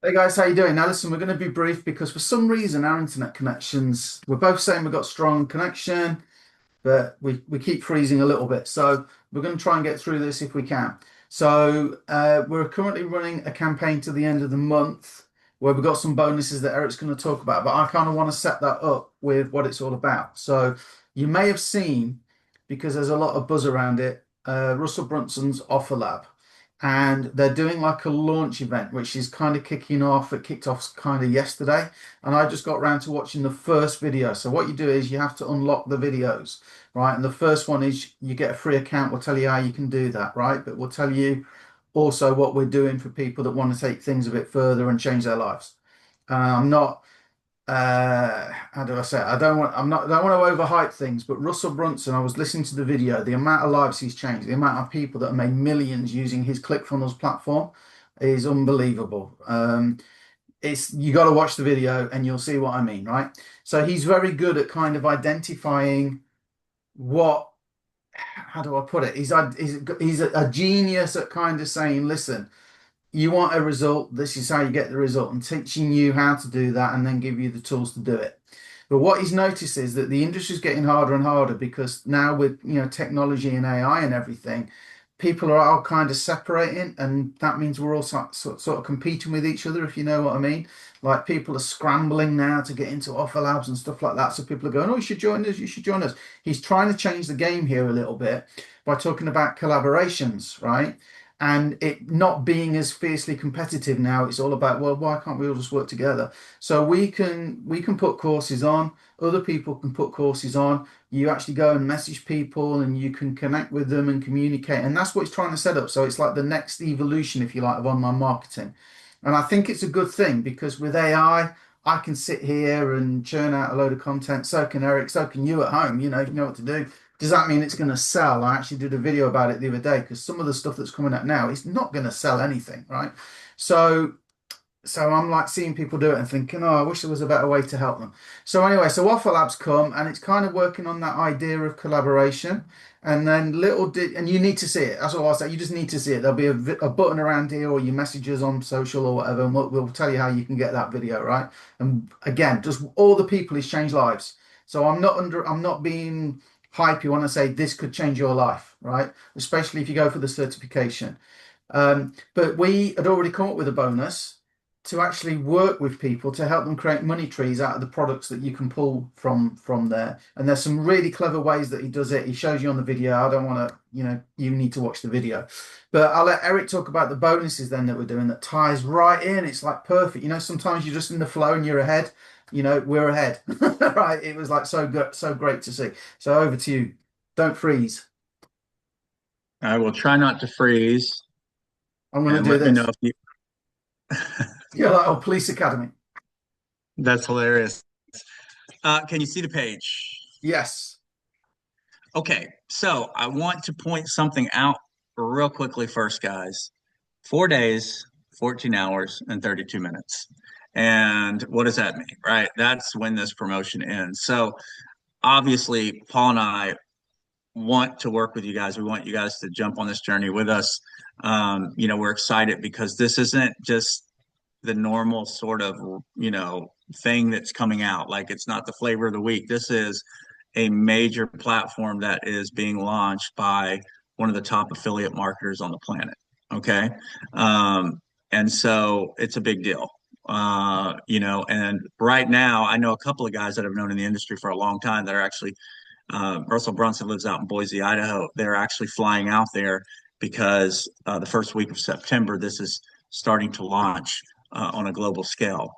Hey guys, how you doing? Now listen, we're going to be brief because for some reason our internet connections, we're both saying we've got strong connection, but we keep freezing a little bit. So we're going to try and get through this if we can. So we're currently running a campaign to the end of the month where we've got some bonuses that Eric's going to talk about, but I kind of want to set that up with what it's all about. So you may have seen, because there's a lot of buzz around it, Russell Brunson's OfferLab. And they're doing like a launch event, which is kind of kicking off. It kicked off kind of yesterday, and I just got around to watching the first video. So what you do is you have to unlock the videos, right? And the first one is you get a free account. We'll tell you how you can do that, right? But we'll tell you also what we're doing for people that want to take things a bit further and change their lives. I'm not how do I say it? I don't want to overhype things, but Russell Brunson, I was listening to the video, the amount of lives he's changed, the amount of people that have made millions using his ClickFunnels platform is unbelievable. It's you got to watch the video and you'll see what I mean, right? So he's very good at kind of identifying what, how do I put it? He's a genius at kind of saying, listen, you want a result, this is how you get the result, and teaching you how to do that and then give you the tools to do it. But what he's noticed is that the industry is getting harder and harder because now with technology and AI and everything, people are all kind of separating, and that means we're all sort of competing with each other, if you know what I mean. Like people are scrambling now to get into offer labs and stuff like that. So people are going, "Oh, you should join us, you should join us." He's trying to change the game here a little bit by talking about collaborations, right? And it not being as fiercely competitive now. It's all about, well, why can't we all just work together? So we can put courses on, other people can put courses on. You actually go and message people and you can connect with them and communicate. And that's what it's trying to set up. So it's like the next evolution, if you like, of online marketing. And I think it's a good thing because with I can sit here and churn out a load of content. So can Eric, so can you at home, you know what to do. Does that mean it's going to sell? I actually did a video about it the other day because some of the stuff that's coming out now is not going to sell anything, right? So so I'm like seeing people do it and thinking, oh, I wish there was a better way to help them. So anyway, so Offer Labs come and it's kind of working on that idea of collaboration. And then and you need to see it. That's all I'll say. You just need to see it. There'll be a button around here, or you message us on social or whatever, and we'll tell you how you can get that video, right? And again, just all the people is changed lives. So I'm not being hypey when I say this could change your life, right? Especially if you go for the certification. But we had already come up with a bonus to actually work with people to help them create money trees out of the products that you can pull from there. And there's some really clever ways that he does it. He shows you on the video. I don't want to, you need to watch the video. But I'll let Eric talk about the bonuses then that we're doing that ties right in. It's like perfect. Sometimes you're just in the flow and you're ahead. We're ahead. Right. It was like so good, so great to see. So over to you. Don't freeze. I will try not to freeze I'm going to and do let me know this. if you. You're like, oh, police academy. That's hilarious. Can you see the page? Yes. Okay, so I want to point something out real quickly first, guys. 4 days, 14 hours, and 32 minutes. And what does that mean, right? That's when this promotion ends. So obviously, Paul and I want to work with you guys. We want you guys to jump on this journey with us. We're excited because this isn't just the normal sort of, thing that's coming out. Like it's not the flavor of the week. This is a major platform that is being launched by one of the top affiliate marketers on the planet. Okay. And so it's a big deal. And right now I know a couple of guys that I've known in the industry for a long time that are actually Russell Brunson lives out in Boise, Idaho. They're actually flying out there because the first week of September, this is starting to launch on a global scale.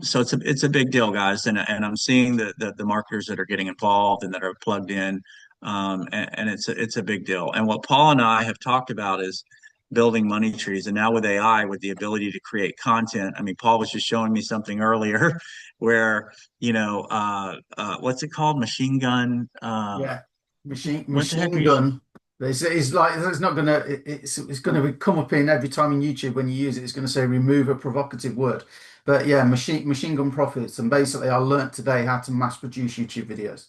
So it's a big deal, guys, and I'm seeing the marketers that are getting involved and that are plugged in, and it's a big deal. And what Paul and I have talked about is building money trees, and now with AI, with the ability to create content. I mean, Paul was just showing me something earlier where what's it called? Machine gun. Yeah, What the heck are machine you? gun. It's like it's not gonna it's gonna come up in every time in YouTube when you use it. It's gonna say remove a provocative word. But yeah, machine gun profits. And basically, I learnt today how to mass produce YouTube videos.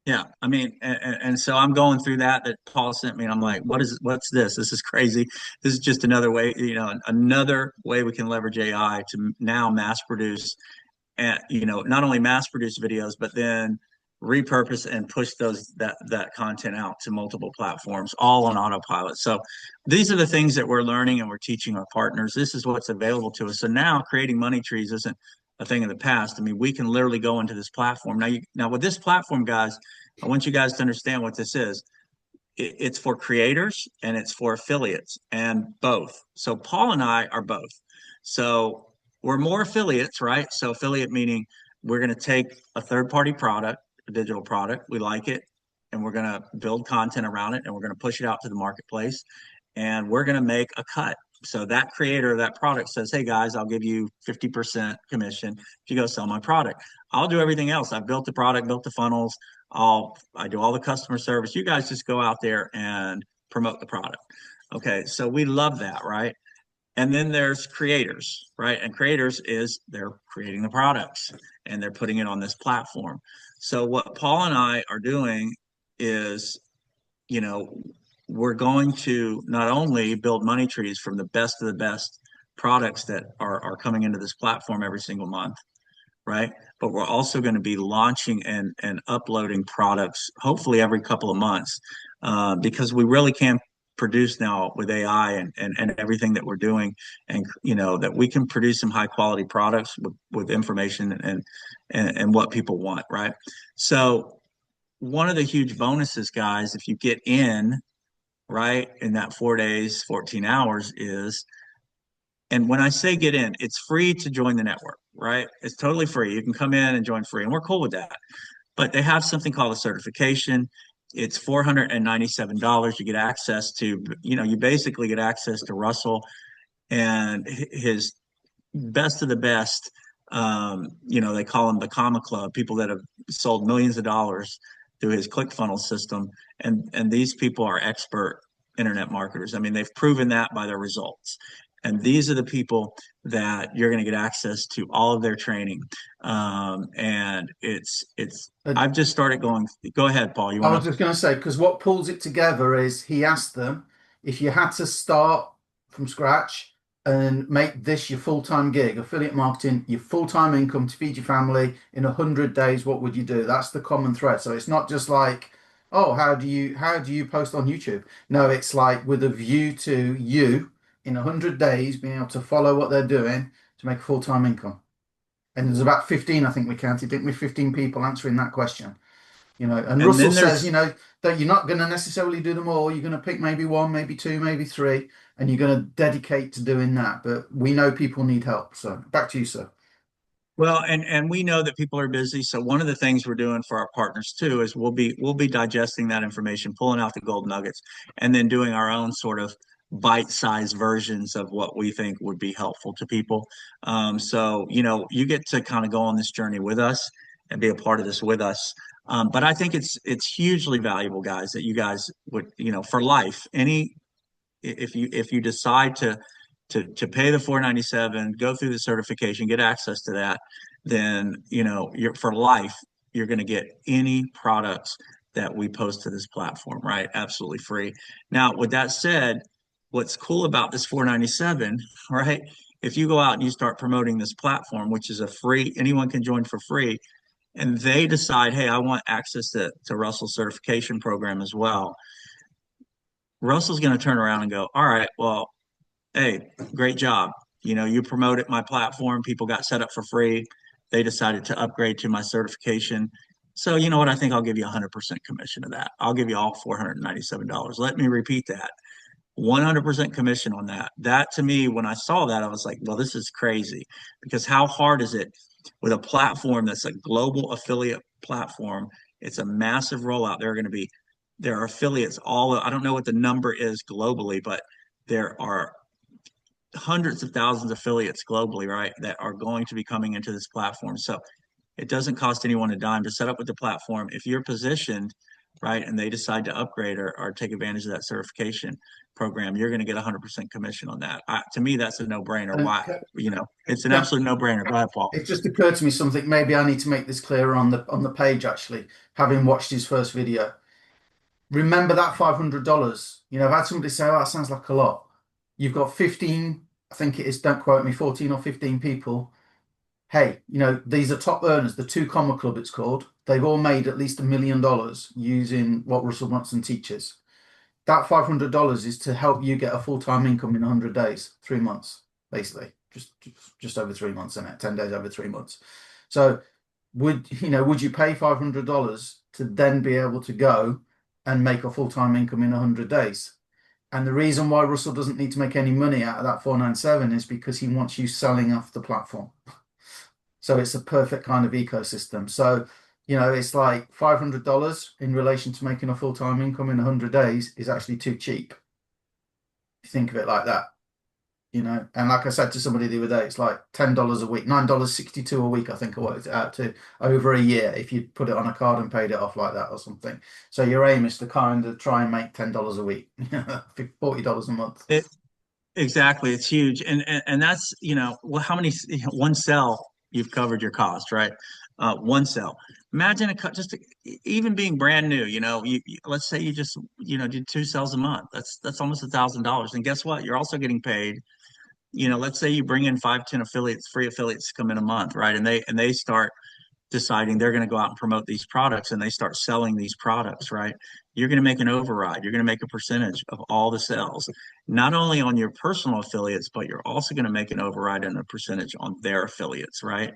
Yeah, I mean, and so I'm going through that Paul sent me, and I'm like, what's this? This is crazy. This is just another way, another way we can leverage AI to now mass produce, and not only mass produce videos, but then repurpose and push that content out to multiple platforms, all on autopilot. So these are the things that we're learning and we're teaching our partners. This is what's available to us. So now creating money trees isn't a thing of the past. I mean, we can literally go into this platform now with this platform, guys. I want you guys to understand what this is. It's for creators and it's for affiliates and both. So Paul and I are both. So we're more affiliates, right? So affiliate meaning we're going to take a third party product, a digital product, we like it, and we're going to build content around it and we're going to push it out to the marketplace and we're going to make a cut. So that creator of that product says, hey guys, I'll give you 50% commission if you go sell my product. I'll do everything else. I've built the product, built the funnels. I do all the customer service. You guys just go out there and promote the product. Okay, so we love that, right? And then there's creators, right? And creators is they're creating the products and they're putting it on this platform. So what Paul and I are doing is, you know, we're going to not only build money trees from the best of the best products that are coming into this platform every single month, right? But we're also going to be launching and uploading products hopefully every couple of months because we really can produce now with AI and everything that we're doing, and that we can produce some high quality products with information and what people want, right? So one of the huge bonuses, guys, if you get in right in that 4 days, 14 hours is, and when I say get in, it's free to join the network, right? It's totally free. You can come in and join free, and we're cool with that. But they have something called a certification. It's $497. You get access to, you basically get access to Russell and his best of the best. They call them the Comma Club, people that have sold millions of dollars through his ClickFunnels system. And these people are expert internet marketers. I mean, they've proven that by their results. And these are the people that you're going to get access to all of their training. And Uh, I've just started going. Go ahead, Paul. You I want was to? just going to say, because what pulls it together is he asked them if you had to start from scratch and make this your full-time gig, affiliate marketing, your full-time income to feed your family in 100 days, what would you do? That's the common thread. So it's not just like, oh, how do you post on YouTube? No, it's like with a view to you in 100 days being able to follow what they're doing to make full-time income. And there's about 15, I think we counted, didn't we? 15 people answering that question. And And Russell then says, there's that you're not going to necessarily do them all. You're going to pick maybe one, maybe two, maybe three, and you're going to dedicate to doing that. But we know people need help. So back to you, sir. Well, and we know that people are busy. So one of the things we're doing for our partners too is we'll be digesting that information, pulling out the gold nuggets, and then doing our own sort of bite-sized versions of what we think would be helpful to people. So you get to kind of go on this journey with us and be a part of this with us. But I think it's hugely valuable, guys, that you guys would for life. If you decide to pay the 497, go through the certification, get access to that, then you're for life, you're going to get any products that we post to this platform, right? Absolutely free. Now, with that said, what's cool about this 497, right? If you go out and you start promoting this platform, which is a free, anyone can join for free, and they decide, hey, I want access to Russell's certification program as well. Russell's going to turn around and go, all right, well, hey, great job. You promoted my platform. People got set up for free. They decided to upgrade to my certification. So you know what? I think I'll give you 100% commission of that. I'll give you all $497. Let me repeat that. 100% commission on that. That to me, when I saw that, I was like, well, this is crazy because how hard is it with a platform that's a global affiliate platform? It's a massive rollout. There are affiliates I don't know what the number is globally, but there are hundreds of thousands of affiliates globally, right, that are going to be coming into this platform. So it doesn't cost anyone a dime to set up with the platform. If you're positioned right, and they decide to upgrade or take advantage of that certification program, you're going to get 100% commission on that. To me, that's a no-brainer. And Why? It's an can, absolute no-brainer. Go ahead, Paul. it just occurred to me something. Maybe I need to make this clearer on the page. Actually, having watched his first video, remember that $500. I've had somebody say, "Oh, that sounds like a lot." You've got 15. I think it is. Don't quote me. 14 or 15 people. Hey, these are top earners. The Two Comma Club, it's called. They've all made at least $1 million using what Russell Brunson teaches. That $500 is to help you get a full-time income in 100 days, 3 months, basically, just over 3 months, isn't it? 10 days over 3 months. So would you pay $500 to then be able to go and make a full-time income in 100 days? And the reason why Russell doesn't need to make any money out of that 497 is because he wants you selling off the platform. So it's a perfect kind of ecosystem. So, it's like $500 in relation to making a full-time income in 100 days is actually too cheap. If you think of it like that, And like I said to somebody the other day, it's like $10 a week, $9.62 a week, I think I worked it out to over a year if you put it on a card and paid it off like that or something. So your aim is to kind of try and make $10 a week, $40 a month. It, exactly. It's huge. And that's, well, how many, one sell, you've covered your cost, right? One sell. Imagine even being brand new, let's say you just, did two sales a month. That's almost $1,000. And guess what? You're also getting paid. Let's say you bring in 5, 10 affiliates, free affiliates come in a month, right? And they start deciding they're going to go out and promote these products and they start selling these products, right? You're going to make an override. You're going to make a percentage of all the sales, not only on your personal affiliates, but you're also going to make an override and a percentage on their affiliates, right?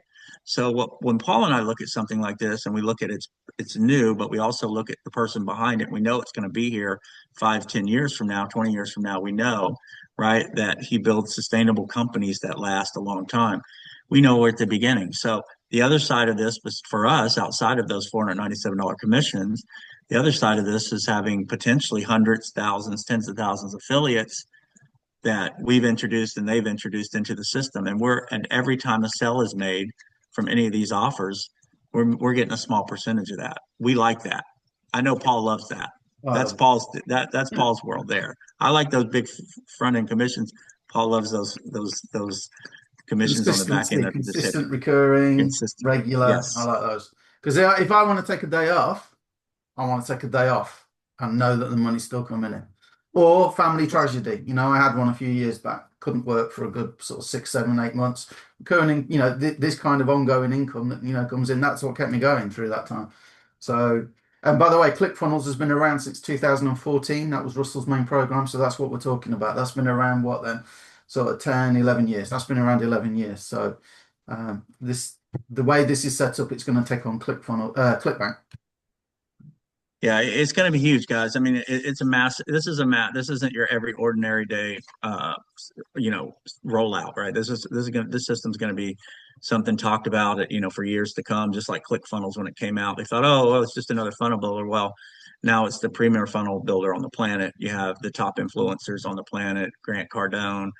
So when Paul and I look at something like this and we look at it's new, but we also look at the person behind it. We know it's going to be here 5, 10 years from now, 20 years from now. We know, right, that he builds sustainable companies that last a long time. We know we're at the beginning. So the other side of this was for us, outside of those $497 commissions, the other side of this is having potentially hundreds, thousands, tens of thousands of affiliates that we've introduced and they've introduced into the system. And every time a sell is made from any of these offers, we're getting a small percentage of that. We like that. I know Paul loves that. Oh, I That's love it. that's Paul's world there. I like those big front end commissions. Paul loves those commissions on the back end Consistency, of the tip. consistent, recurring, Consistent. regular. I Yes. like those. Because if I want to take a day off, I want to take a day off and know that the money's still coming in. Or family tragedy. I had one a few years back. Couldn't work for a good sort of 6, 7, 8 months. Current, this kind of ongoing income that comes in. That's what kept me going through that time. So, and by the way, ClickFunnels has been around since 2014. That was Russell's main program. So that's what we're talking about. That's been around what then? Sort of 10, 11 years. That's been around 11 years. So the way this is set up, it's going to take on ClickBank. Yeah, it's going to be huge, guys. I mean, it's a massive. This isn't your every ordinary day, rollout, right? This system's going to be something talked about, for years to come. Just like ClickFunnels when it came out, they thought, oh, well, it's just another funnel builder. Well, now it's the premier funnel builder on the planet. You have the top influencers on the planet, Grant Cardone.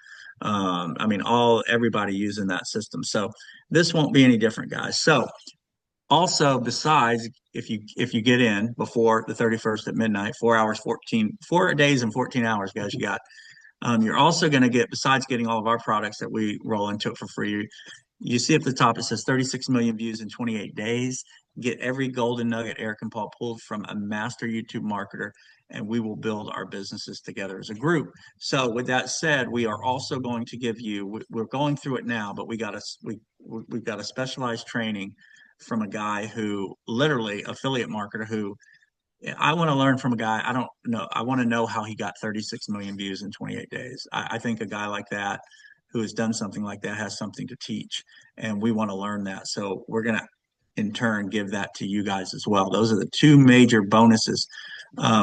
I mean, everybody using that system. So this won't be any different, guys. So also, besides, if you get in before the 31st at midnight, 4 days and 14 hours, guys, you got. You're also going to get, besides getting all of our products that we roll into it for free, you see at the top it says 36 million views in 28 days. Get every golden nugget Eric and Paul pulled from a master YouTube marketer, and we will build our businesses together as a group. So, with that said, we are also going to give you. We're going through it now, but we've got a specialized training from a guy who literally affiliate marketer who I want to learn from a guy. I don't know. I want to know how he got 36 million views in 28 days. I think a guy like that who has done something like that has something to teach, and we want to learn that. So we're going to, in turn, give that to you guys as well. Those are the two major bonuses.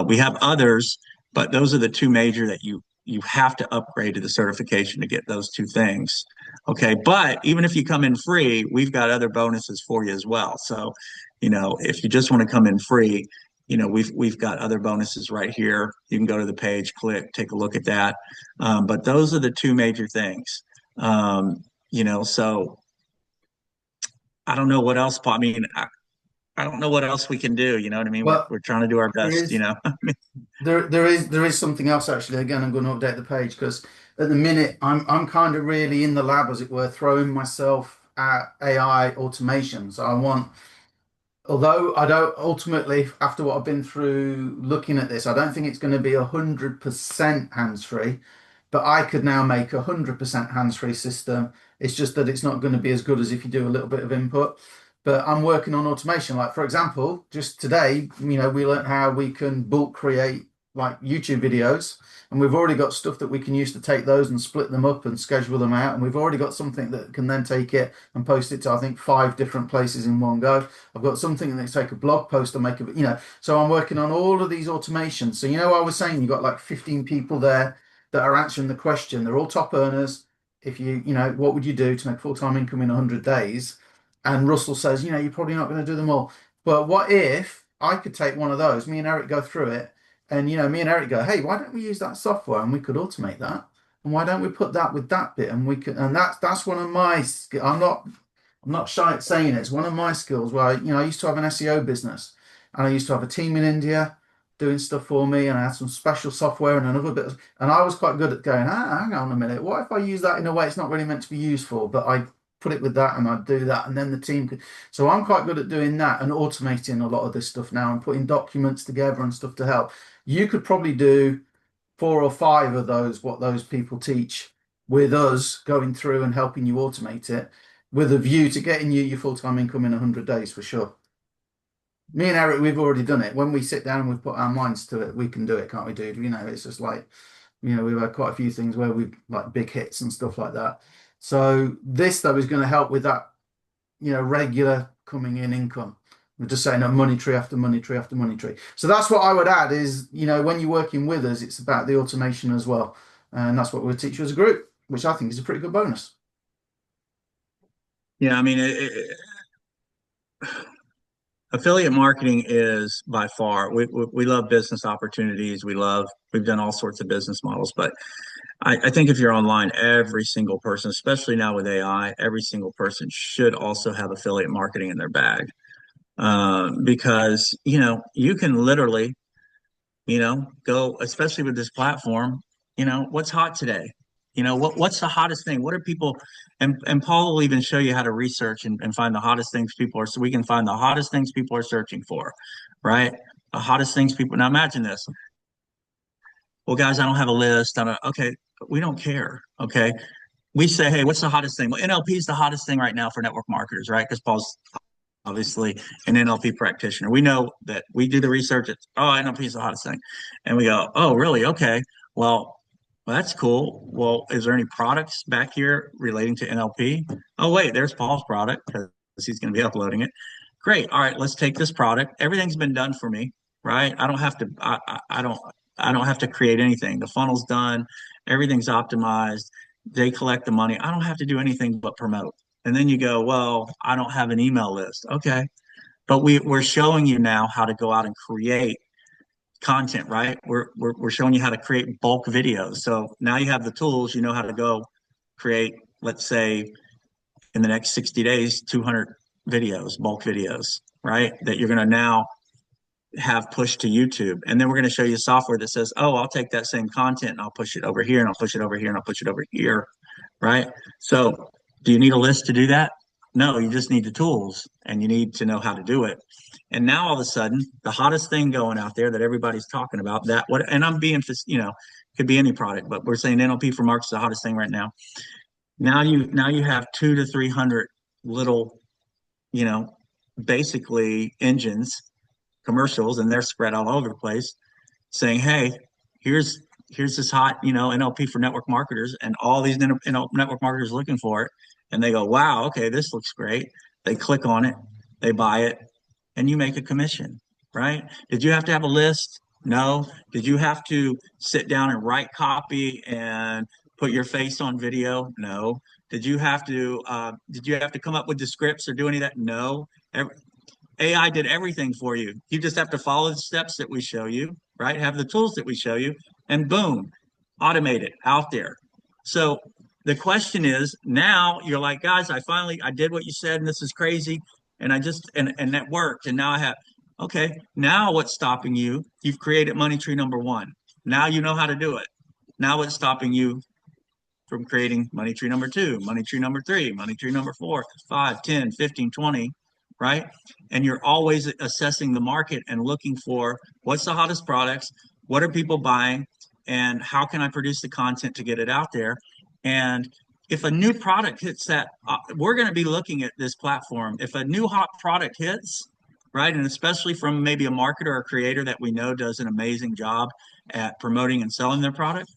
We have others, but those are the two major that you have to upgrade to the certification to get those two things. Okay, but even if you come in free, we've got other bonuses for you as well. So, if you just want to come in free, we've got other bonuses right here. You can go to the page, click, take a look at that. But those are the two major things. So I don't know what else. I mean, I don't know what else we can do. You know what I mean? But We're trying to do our there best, you is know. there is something else actually. Again, I'm going to update the page because at the minute I'm kind of really in the lab, as it were, throwing myself at AI automation. So I want, although I don't ultimately, after what I've been through looking at this, I don't think it's going to be 100% hands-free, but I could now make 100% hands-free system. It's just that it's not going to be as good as if you do a little bit of input. But I'm working on automation. Like for example, just today, we learned how we can bulk create like YouTube videos, and we've already got stuff that we can use to take those and split them up and schedule them out. And we've already got something that can then take it and post it to I think 5 different places in one go. I've got something that can take a blog post and make a. So I'm working on all of these automations. So I was saying you got like 15 people there that are answering the question. They're all top earners. If what would you do to make full-time income in 100 days? And Russell says, you're probably not going to do them all. But what if I could take one of those, me and Eric go through it, and me and Eric go, hey, why don't we use that software and we could automate that? And why don't we put that with that bit? And we could, and that's one of my. I'm not shy at saying it. It's one of my skills where I used to have an SEO business, and I used to have a team in India doing stuff for me, and I had some special software and another bit, and I was quite good at going, hang on a minute, what if I use that in a way it's not really meant to be used for, but I put it with that and I'd do that, and then the team could. So I'm quite good at doing that and automating a lot of this stuff now and putting documents together and stuff to help. You could probably do 4 or 5 of those, what those people teach, with us going through and helping you automate it with a view to getting you your full-time income in 100 days for sure. Me and Eric, we've already done it. When we sit down and we've put our minds to it, we can do it, can't we, dude? It's just like, we've had quite a few things where we've like big hits and stuff like that. So this though is going to help with that, regular coming in income. We're just saying that money tree after money tree after money tree. So that's what I would add is, when you're working with us, it's about the automation as well. And that's what we'll teach you as a group, which I think is a pretty good bonus. Yeah, I mean, affiliate marketing is by far, we love business opportunities. We've done all sorts of business models, but I think if you're online, every single person, especially now with AI, every single person should also have affiliate marketing in their bag. Because, you can literally, go, especially with this platform, what's hot today? What's the hottest thing? What are people, and Paul will even show you how to research and find the hottest things people are, so we can find the hottest things people are searching for, right? The hottest things people, now imagine this. Well, guys, I don't have a list. Okay, we don't care. Okay. We say, hey, what's the hottest thing? Well, NLP is the hottest thing right now for network marketers, right? Because Paul's obviously an NLP practitioner. We know that we do the research. It's, oh, NLP is the hottest thing. And we go, oh, really? Okay. Well, that's cool. Well, is there any products back here relating to NLP? Oh, wait, there's Paul's product because he's going to be uploading it. Great. All right, let's take this product. Everything's been done for me, right? I don't have to, I don't have to create anything. The funnel's done. Everything's optimized. They collect the money. I don't have to do anything but promote. And then you go, well, I don't have an email list. Okay. But we're showing you now how to go out and create content, right? We're showing you how to create bulk videos. So now you have the tools, you know how to go create, let's say in the next 60 days, 200 videos, bulk videos, right? That you're going to now have pushed to YouTube. And then we're going to show you software that says, oh, I'll take that same content and I'll push it over here and I'll push it over here and I'll push it over here, right? So do you need a list to do that? No, you just need the tools and you need to know how to do it. And now all of a sudden, the hottest thing going out there that everybody's talking about, that what, and I'm being, could be any product, but we're saying NLP for markets is the hottest thing right now. Now you have 200 to 300 little, you know, basically engines, commercials, and they're spread all over the place, saying, "Hey, here's this hot, NLP for network marketers," and all these network marketers looking for it, and they go, "Wow, okay, this looks great." They click on it, they buy it, and you make a commission, right? Did you have to have a list? No. Did you have to sit down and write copy and put your face on video? No. Did you have to come up with the scripts or do any of that? No. AI did everything for you. You just have to follow the steps that we show you, right? Have the tools that we show you, and boom, automate it out there. So the question is, now you're like, guys, I did what you said, and this is crazy. and and that worked. And now I have, okay, now what's stopping you? You've created money tree number one. Now you know how to do it. Now what's stopping you from creating money tree number two, money tree number three, money tree number four, 5, 10, 15, 20, right? And you're always assessing the market and looking for what's the hottest products, what are people buying, and how can I produce the content to get it out there? And if a new product hits that, we're going to be looking at this platform. If a new hot product hits, right, and especially from maybe a marketer or a creator that we know does an amazing job at promoting and selling their product,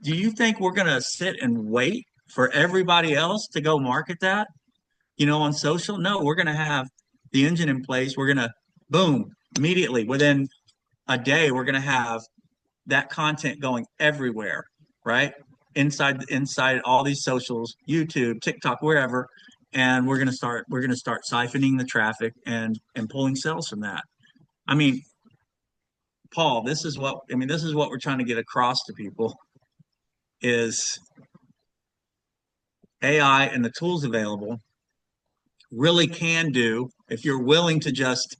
do you think we're going to sit and wait for everybody else to go market that, on social? No, we're going to have the engine in place. We're going to, boom, immediately within a day, we're going to have that content going everywhere, right? Inside all these socials, YouTube, TikTok, wherever, and we're going to start siphoning the traffic and pulling sales from that. I mean, Paul, this is what we're trying to get across to people is AI and the tools available really can do if you're willing to just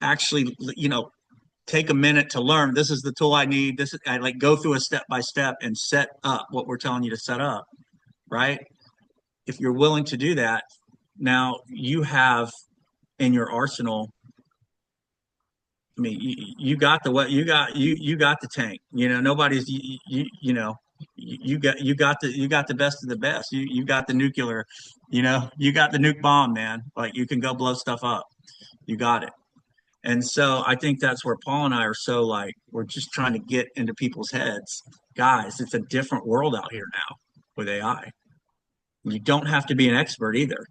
actually, take a minute to learn. This is the tool I need. I like go through a step by step and set up what we're telling you to set up, right? If you're willing to do that, now you have in your arsenal. I mean, you got the what you got the tank. Nobody's you got the best of the best. You got the nuclear, you got the nuke bomb, man. Like you can go blow stuff up. You got it. And so I think that's where Paul and I are so like we're just trying to get into people's heads. Guys, it's a different world out here now with AI. You don't have to be an expert either.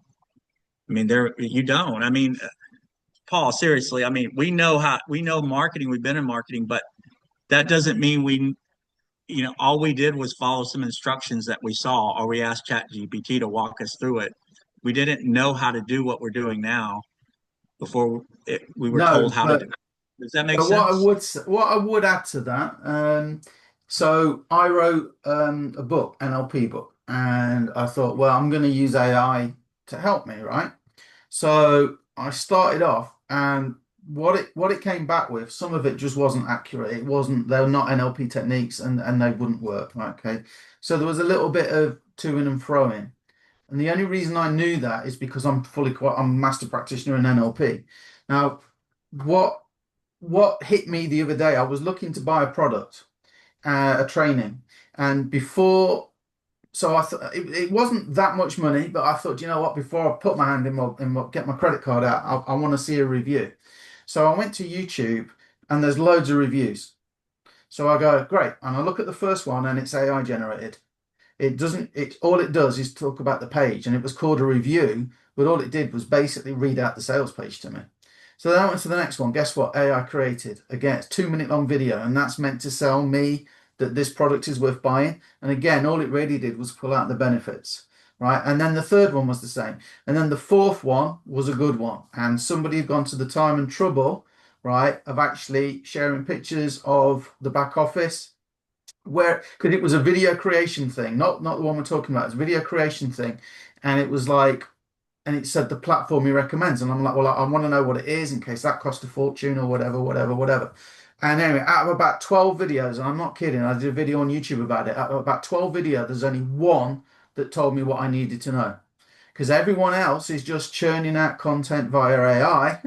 I mean, you don't. I mean, Paul, seriously, I mean, we know marketing, we've been in marketing, but that doesn't mean all we did was follow some instructions that we saw, or we asked ChatGPT to walk us through it. We didn't know how to do what we're doing now before we were No, told how to do but it. Does that make But sense? what I would add to that, so I wrote a book, NLP book, and I thought, well, I'm going to use AI to help me, right? So I started off, and what it came back with, some of it just wasn't accurate. It wasn't, they're not NLP techniques, and they wouldn't work, right? Okay, so there was a little bit of to in and fro in, and the only reason I knew that is because I'm a master practitioner in NLP. Now, what what hit me the other day, I was looking to buy a product, a training, and so I thought it wasn't that much money, but I thought, you know what, before I put my hand get my credit card out, I want to see a review. So I went to YouTube and there's loads of reviews. So I go, great. And I look at the first one and it's AI generated. It doesn't, it all it does is talk about the page, and it was called a review, but all it did was basically read out the sales page to me. So then I went to the next one. Guess what? AI created. Again, it's 2 minute long video, and that's meant to sell me that this product is worth buying. And again, all it really did was pull out the benefits, right? And then the third one was the same. And then the fourth one was a good one. And somebody had gone to the time and trouble, right, of actually sharing pictures of the back office where because it was a video creation thing, not the one we're talking about. It's a video creation thing, and it was like, and it said the platform he recommends, and I'm like, well, I want to know what it is in case that cost a fortune or whatever, whatever, whatever. And anyway, out of about 12 videos, and I'm not kidding, I did a video on YouTube about it. Out of about 12 videos, there's only one that told me what I needed to know, because everyone else is just churning out content via AI.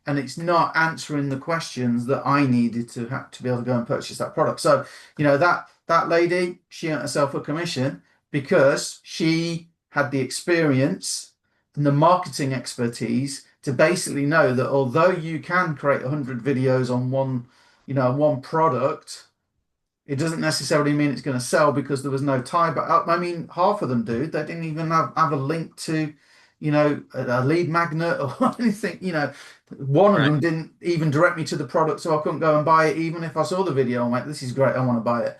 And it's not answering the questions that I needed to have to be able to go and purchase that product. So, that lady, she earned herself a commission because she had the experience and the marketing expertise to basically know that although you can create 100 videos on one product, it doesn't necessarily mean it's going to sell because there was no tie. But I mean, half of them do. They didn't even have a link to, a lead magnet or anything. One of Right. them didn't even direct me to the product, so I couldn't go and buy it, even if I saw the video and went, "This is great, I want to buy it."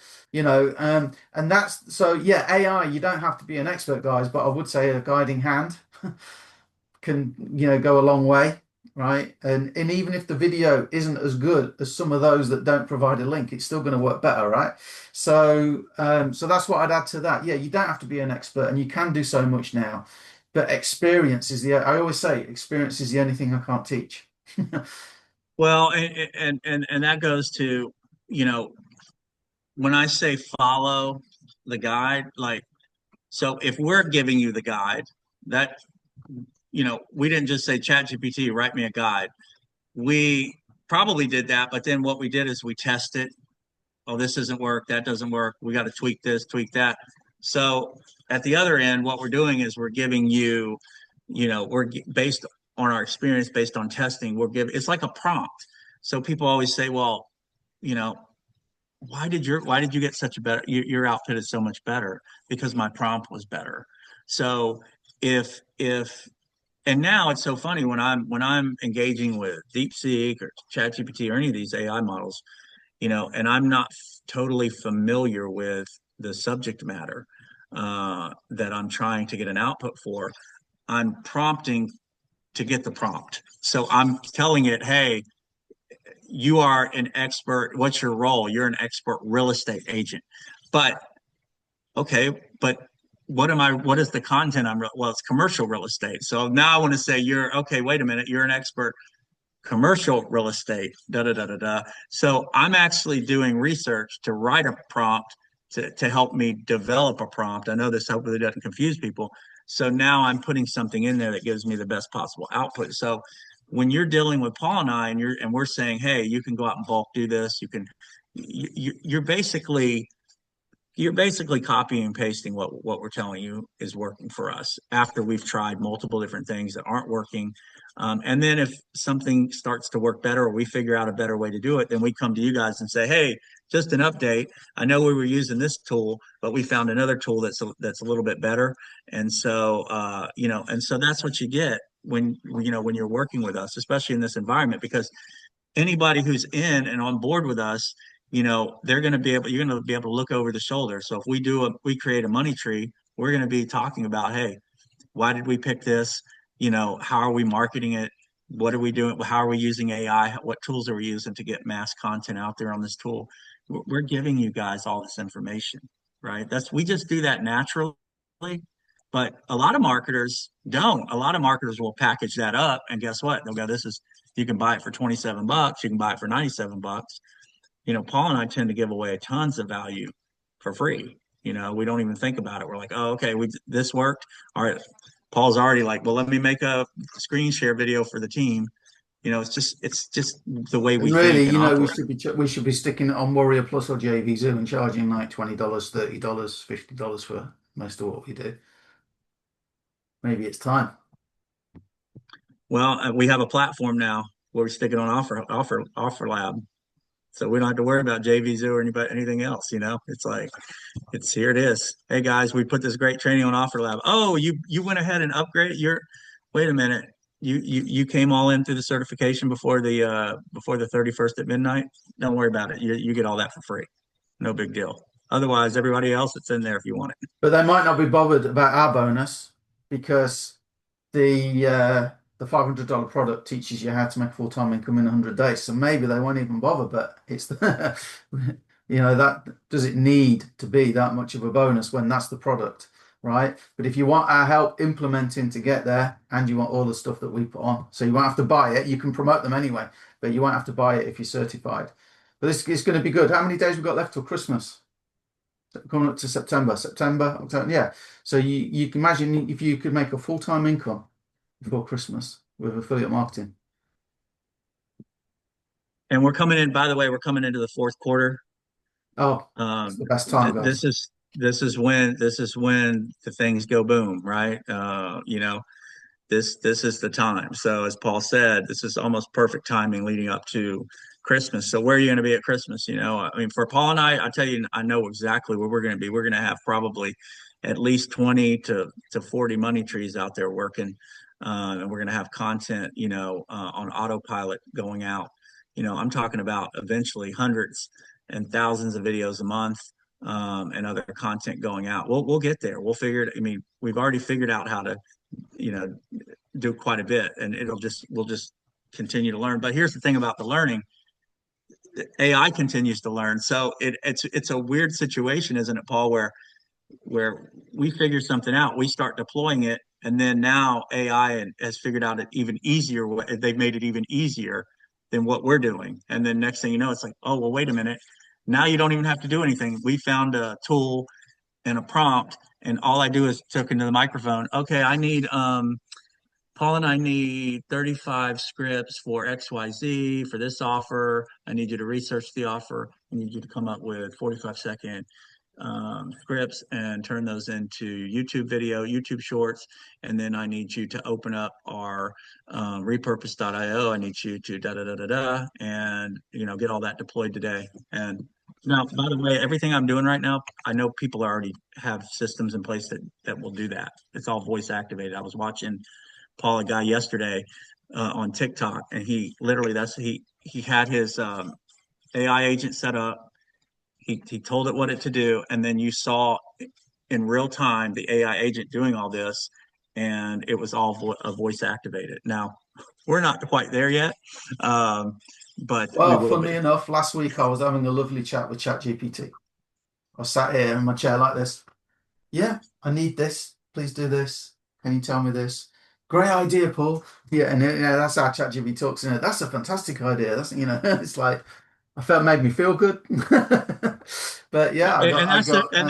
And that's so yeah. AI, you don't have to be an expert, guys, but I would say a guiding hand can go a long way, right? And even if the video isn't as good as some of those that don't provide a link, it's still going to work better, right? So that's what I'd add to that. Yeah, you don't have to be an expert, and you can do so much now. But experience is the, I always say, experience is the only thing I can't teach. Well, and that goes to, you know, when I say follow the guide, like, so if we're giving you the guide, that, we didn't just say, Chat GPT, write me a guide. We probably did that, but then what we did is we tested. Oh, this doesn't work, that doesn't work. We got to tweak this, tweak that. So at the other end, what we're doing is we're giving you, based on our experience, based on testing, we're giving, it's like a prompt. So people always say, well, you know, why did you get such a better, your outfit is so much better? Because my prompt was better. So if and now it's so funny when I'm engaging with DeepSeek or ChatGPT or any of these AI models, and I'm not totally familiar with the subject matter that I'm trying to get an output for. I'm prompting to get the prompt. So I'm telling it, hey, you are an expert. What's your role? You're an expert real estate agent. But okay, but what is the content well, it's commercial real estate. So now I want to say okay, wait a minute, you're an expert commercial real estate, da da da da da. So I'm actually doing research to write a prompt to help me develop a prompt. I know this hopefully doesn't confuse people. So now I'm putting something in there that gives me the best possible output. So when you're dealing with Paul and I, and we're saying, hey, you can go out and bulk do this, you're basically copying and pasting what we're telling you is working for us after we've tried multiple different things that aren't working. And then if something starts to work better or we figure out a better way to do it, then we come to you guys and say, hey, just an update. I know we were using this tool, but we found another tool that's a little bit better. And so, and so that's what you get when you're working with us, especially in this environment, because anybody who's in and on board with us, you're going to be able to look over the shoulder. So if we create a money tree, we're going to be talking about, hey, why did we pick this? How are we marketing it? What are we doing? How are we using AI? What tools are we using to get mass content out there on this tool? We're giving you guys all this information, right? We just do that naturally, but a lot of marketers don't. A lot of marketers will package that up, and guess what? They'll go, you can buy it for $27, you can buy it for $97. Paul and I tend to give away tons of value for free. We don't even think about it. We're like, oh, okay, this worked. All right. Paul's already like, well, let me make a screen share video for the team. It's just the way we And really, think and operate. we should be sticking it on Warrior Plus or JV Zoom and charging like $20, $30, $50 for most of what we do. Maybe it's time. Well, we have a platform now where we stick it on OfferLab, so we don't have to worry about JVZoo or anything else. It's like here it is. Hey guys, we put this great training on OfferLab. Oh, you went ahead and upgraded your. Wait a minute. You came all in through the certification before the 31st at midnight. Don't worry about it. You get all that for free. No big deal. Otherwise, everybody else it's in there if you want it. But they might not be bothered about our bonus because the $500 product teaches you how to make full-time income in 100 days. So maybe they won't even bother, but it's the, that does it need to be that much of a bonus when that's the product, right? But if you want our help implementing to get there and you want all the stuff that we put on, so you won't have to buy it, you can promote them anyway, but you won't have to buy it if you're certified. But this is going to be good. How many days we've got left till Christmas? Coming up to September, October, yeah. So you can imagine if you could make a full-time income before Christmas with affiliate marketing. And by the way, we're coming into the fourth quarter. Oh, it's the best time, guys. This is when the things go boom, right? This is the time. So as Paul said, this is almost perfect timing leading up to Christmas. So where are you going to be at Christmas? I mean, for Paul and I tell you, I know exactly where we're going to be. We're going to have probably at least 20 to 40 money trees out there working. And we're going to have content, on autopilot going out. I'm talking about eventually hundreds and thousands of videos a month, and other content going out. We'll get there. We'll figure it. I mean, we've already figured out how to, you know, do quite a bit, and we'll just continue to learn. But here's the thing about the learning: AI continues to learn. So it's a weird situation, isn't it, Paul? Where we figure something out, we start deploying it, And then now AI has figured out it even easier. They've made it even easier than what we're doing. And then next thing you know, it's like, oh, well, wait a minute. Now you don't even have to do anything. We found a tool and a prompt, and all I do is took into the microphone. Okay, Paul and I need 35 scripts for XYZ for this offer. I need you to research the offer. I need you to come up with 45-second scripts and turn those into YouTube video, YouTube shorts. And then I need you to open up our repurpose.io. I need you to da da da da da, and get all that deployed today. And now, by the way, everything I'm doing right now, I know people already have systems in place that will do that. It's all voice activated. I was watching Paul, a guy yesterday on TikTok, and he literally he had his AI agent set up. He told it what it to do, and then you saw in real time the AI agent doing all this, and it was all voice activated. Now we're not quite there yet, um, but we Well, will funnily be. enough, last week I was having a lovely chat with ChatGPT. I sat here in my chair like this. Yeah, I need this. Please do this. Can you tell me this? Great idea, Paul. Yeah, and yeah, that's how ChatGPT talks in it. That's a fantastic idea. That's it's like I felt made me feel good. But yeah, And I that's the got and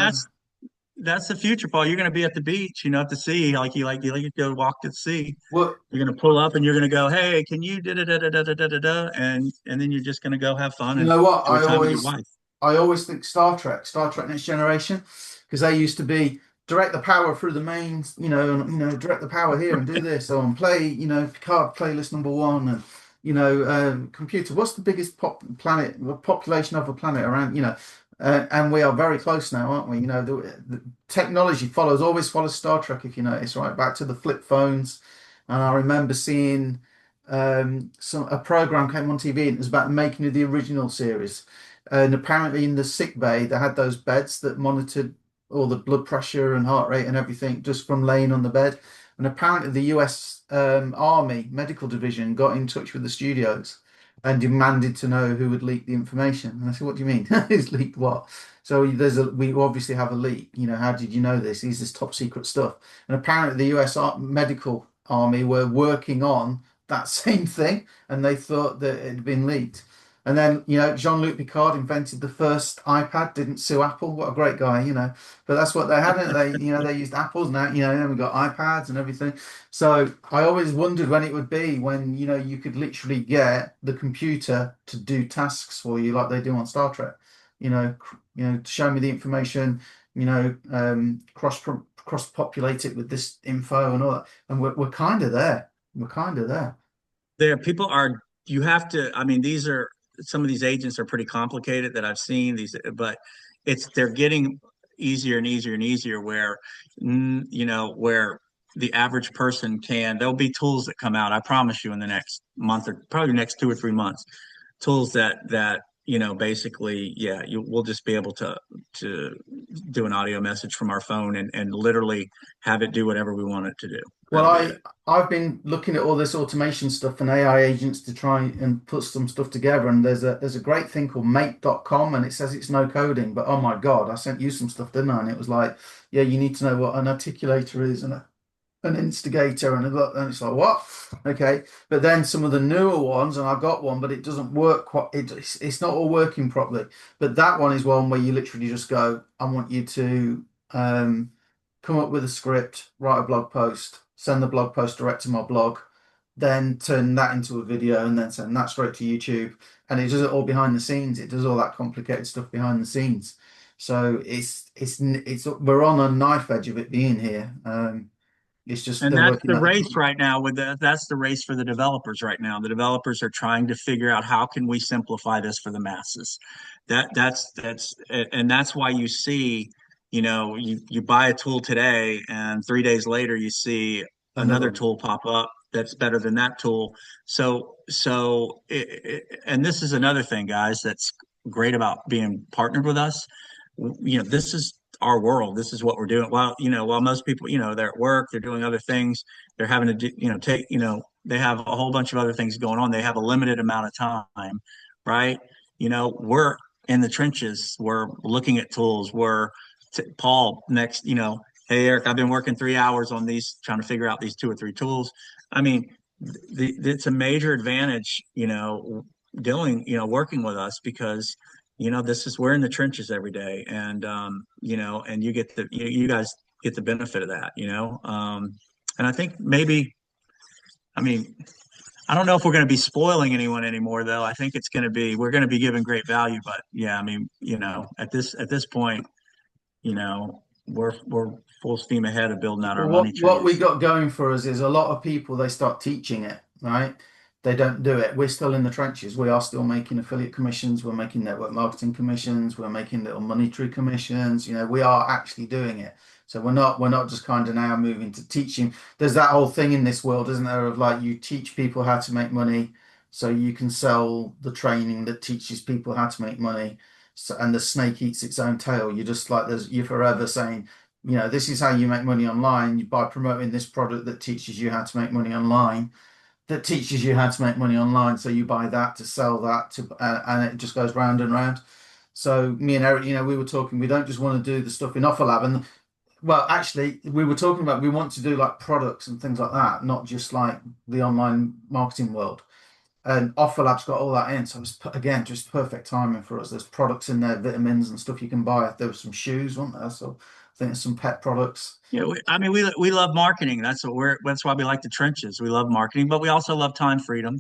that's the future, Paul. You're going to be at the beach, at the sea, like you go walk to the sea. what You're going to pull up and you're going to go, hey, can you da da da da da da da da da, and then you're just going to go have fun you and know what? enjoy time with your wife. I always think Star Trek Next Generation, because they used to be direct the power through the mains, direct the power here and do this, or play, Picard playlist number one, and computer. What's the biggest population of a planet around? And we are very close now, aren't we? The technology always follows Star Trek, if you notice, right? Back to the flip phones, and I remember seeing a program came on TV, and it was about the making of the original series. And apparently, in the sick bay, they had those beds that monitored all the blood pressure and heart rate and everything just from laying on the bed. And apparently, the US Army Medical Division got in touch with the studios and demanded to know who had leaked the information. And I said, "What do you mean? Who's leaked what?" So we obviously have a leak. How did you know this? This is top secret stuff. And apparently, the US Medical Army were working on that same thing, and they thought that it had been leaked. And then, Jean-Luc Picard invented the first iPad, didn't sue Apple. What a great guy. But that's what they had, and they used Apples now, then we got iPads and everything. So I always wondered when it would be when, you could literally get the computer to do tasks for you like they do on Star Trek. To show me the information, cross populate it with this info and all that. And we're kind of there. We're kind of there. People are, you have to, I mean, some of these agents are pretty complicated that I've seen but they're getting easier and easier and easier where the average person there'll be tools that come out, I promise you, in the next month or probably the next 2 or 3 months, tools that basically, yeah, we'll just be able to do an audio message from our phone and literally have it do whatever we want it to do. Well, That'll be I've been looking at all this automation stuff and AI agents to try and put some stuff together. And there's a great thing called Mate.com, and it says it's no coding, but oh my God, I sent you some stuff, didn't I? And it was like, yeah, you need to know what an articulator is and an instigator, and it's like, what? Okay. But then some of the newer ones, and I got one, but it doesn't work quite, it's not all working properly. But that one is one where you literally just go, I want you to come up with a script, write a blog post, send the blog post direct to my blog, then turn that into a video and then send that straight to YouTube. And it does it all behind the scenes. It does all that complicated stuff behind the scenes. So it's we're on a knife edge of it being here. It's just And they're that's working the out the race right now that's the race for the developers right now. The developers are trying to figure out how can we simplify this for the masses. And that's why you see, you buy a tool today and 3 days later you see another another one. tool pop up that's better than that tool. And this is another thing, guys, that's great about being partnered with us. This is our world. This is what we're doing. While most people, they're at work, they're doing other things, they're having to do, they have a whole bunch of other things going on. They have a limited amount of time, right? We're in the trenches. We're looking at tools. Paul next, hey, Eric, I've been working 3 hours on these, trying to figure out these 2 or 3 tools. I mean, it's a major advantage, doing, working with us because, this is, we're in the trenches every day, and, and you guys get the benefit of that, and I think maybe, I mean, I don't know if we're going to be spoiling anyone anymore, though. I think we're going to be giving great value, but yeah, I mean, at this point, we're full steam ahead of building out Well, our money what we trees. got going for us is a lot of people, they start teaching it, right? They don't do it. We're still in the trenches. We are still making affiliate commissions. We're making network marketing commissions. We're making little money tree commissions. We are actually doing it. So we're not just kind of now moving to teaching. There's that whole thing in this world, isn't there, of like you teach people how to make money so you can sell the training that teaches people how to make money. So, and the snake eats its own tail. You're just like you're forever saying, this is how you make money online by promoting this product that teaches you how to make money online, that teaches you how to make money online. So you buy that to sell that to, and it just goes round and round. So me and Eric, we were talking, we don't just want to do the stuff in OfferLab. And well, actually, we were talking about we want to do like products and things like that, not just like the online marketing world. And OfferLab's got all that in. So it's, again, just perfect timing for us. There's products in there, vitamins and stuff you can buy. There were some shoes, weren't there? So I think there's some pet products. Yeah, I mean, we love marketing. That's why we like the trenches. We love marketing, but we also love time freedom,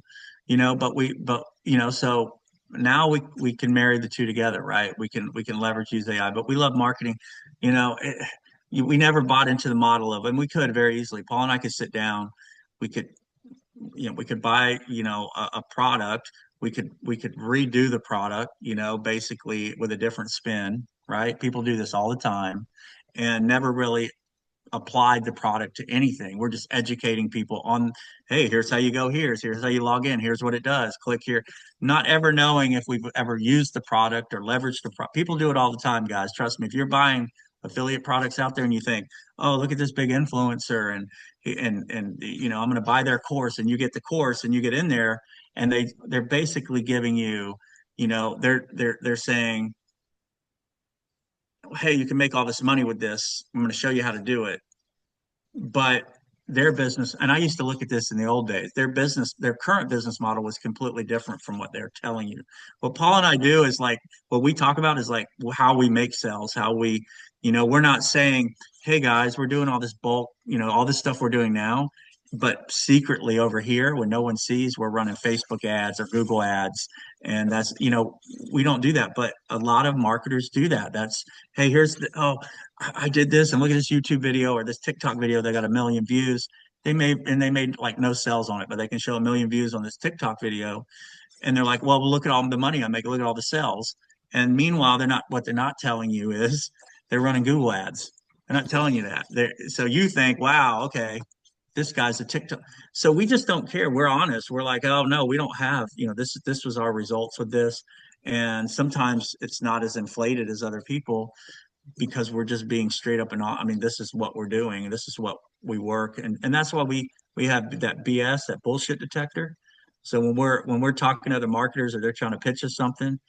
so now we can marry the two together, right? We can leverage, use AI, but we love marketing. We never bought into the model of, and we could very easily. Paul and I could sit down. We could, we could buy, a product. We could redo the product, basically with a different spin, right? People do this all the time and never really applied the product to anything. We're just educating people on, hey, here's how you go here. Here's how you log in. Here's what it does. Click here. Not ever knowing if we've ever used the product or leveraged the product. People do it all the time, guys. Trust me. If you're buying affiliate products out there and you think, oh, look at this big influencer and I'm going to buy their course, and you get the course and you get in there and they're basically giving you, they're saying, hey, you can make all this money with this. I'm going to show you how to do it. But their business, and I used to look at this in the old days, their current business model was completely different from what they're telling you. What Paul and I do is like, what we talk about is like how we make sales, how we, we're not saying, hey guys, we're doing all this bulk, all this stuff we're doing now, but secretly over here when no one sees, we're running Facebook ads or Google ads. And that's, we don't do that, but a lot of marketers do that. That's, hey, I did this, and look at this YouTube video or this TikTok video. They got 1 million views. They made like no sales on it, but they can show 1 million views on this TikTok video. And they're like, well, look at all the money I make. Look at all the sales. And meanwhile, what they're not telling you is they're running Google ads. They're not telling you that. So you think, wow, okay, this guy's a TikTok. So we just don't care. We're honest. We're like, oh no, we don't have, this was our results with this. And sometimes it's not as inflated as other people because we're just being straight up and I mean, this is what we're doing, and this is what we work, and that's why we have that BS, that bullshit detector. So when we're talking to other marketers or they're trying to pitch us something,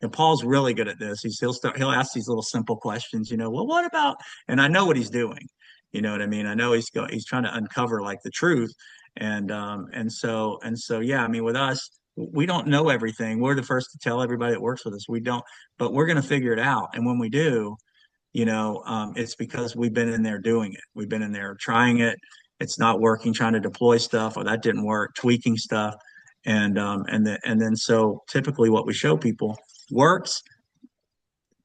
and Paul's really good at this. He'll ask these little simple questions, well, what about, and I know what he's doing. You know what I mean? I know he's trying to uncover like the truth. And so yeah, I mean, with us, we don't know everything. We're the first to tell everybody that works with us. We don't, but we're going to figure it out. And when we do, it's because we've been in there doing it. We've been in there trying it. It's not working, trying to deploy stuff, or that didn't work, tweaking stuff. And then so typically what we show people works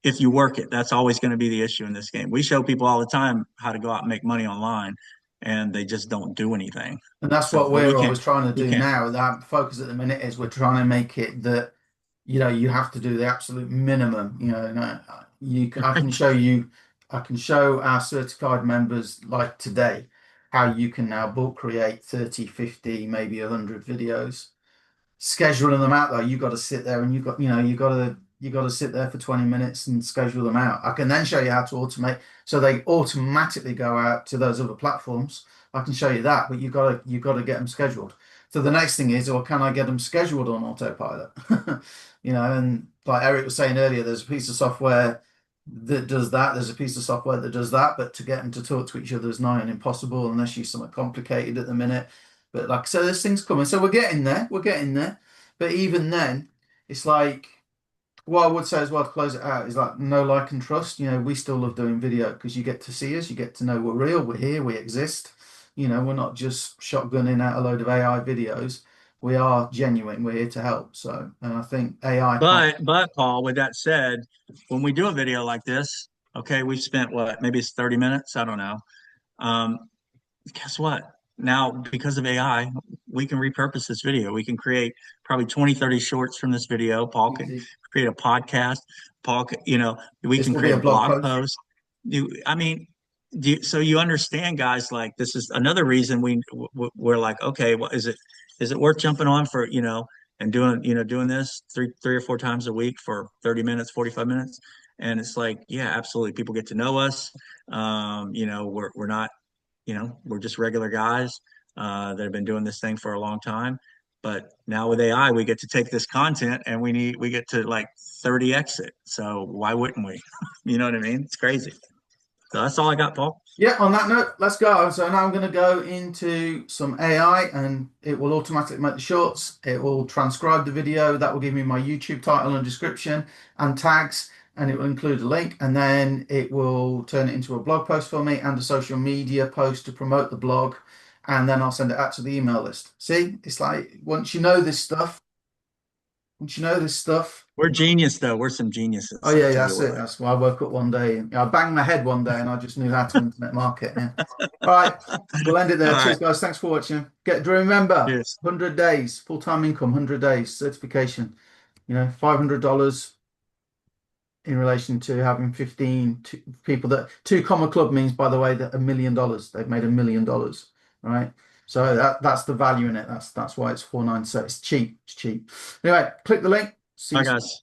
if you work it. That's always going to be the issue in this game. We show people all the time how to go out and make money online, and they just don't do anything. And that's So, what but we we're can't, always trying to we do can't. now. That focus at the minute is we're trying to make it that, you have to do the absolute minimum. I can show you, I can show our certified members like today how you can now bulk create 30, 50, maybe 100 videos. Scheduling them out though, you got to sit there and you got to sit there for 20 minutes and schedule them out. I can then show you how to automate so they automatically go out to those other platforms. I can show you that, but you got to get them scheduled. So the next thing is, or can I get them scheduled on autopilot? And like Eric was saying earlier, there's a piece of software that does that. There's a piece of software that does that, but to get them to talk to each other is nigh and impossible unless you use something complicated at the minute. But like I said, there's things coming. So we're getting there. We're getting there. But even then, it's like what I would say as well to close it out is like no like and trust. We still love doing video because you get to see us, you get to know we're real, we're here, we exist. We're not just shotgunning out a load of AI videos. We are genuine. We're here to help. So, and I think AI can't. But Paul, with that said, when we do a video like this, okay, we've spent what, maybe it's 30 minutes, I don't know. Um, guess what? Now, because of AI, we can repurpose this video. We can create probably 20, 30 shorts from this video. Paul can Easy. create a podcast. Paul, we This can will be create a a blog blog post. post. I mean, so you understand, guys, like this is another reason we're like, okay, well, is it worth jumping on for, and doing this three or four times a week for 30 minutes, 45 minutes? And it's like, yeah, absolutely. People get to know us. We're not, we're just regular guys that have been doing this thing for a long time. But now with AI, we get to take this content and we get to like 30x it. So why wouldn't we? You know what I mean? It's crazy. So that's all I got, Paul. Yeah, on that note, let's go. So now I'm going to go into some AI and it will automatically make the shorts. It will transcribe the video. That will give me my YouTube title and description and tags, and it will include a link. And then it will turn it into a blog post for me and a social media post to promote the blog. And then I'll send it out to the email list. See, it's like once you know this stuff, We're genius, though. We're some oh geniuses. I yeah, tell you that's it. what. That's why I woke up one day. I banged my head one day, and I just knew how to internet market. Yeah. All right, we'll end it there. All Cheers, right. guys. Thanks for watching. Remember, Cheers. 100 days, full-time income, 100 days certification. $500 in relation to having 15 people that two comma club means, by the way, that $1 million. They've made $1 million, right? So that's the value in it. That's why it's 497. It's cheap. It's cheap. Anyway, click the link. See Bye, you soon. guys.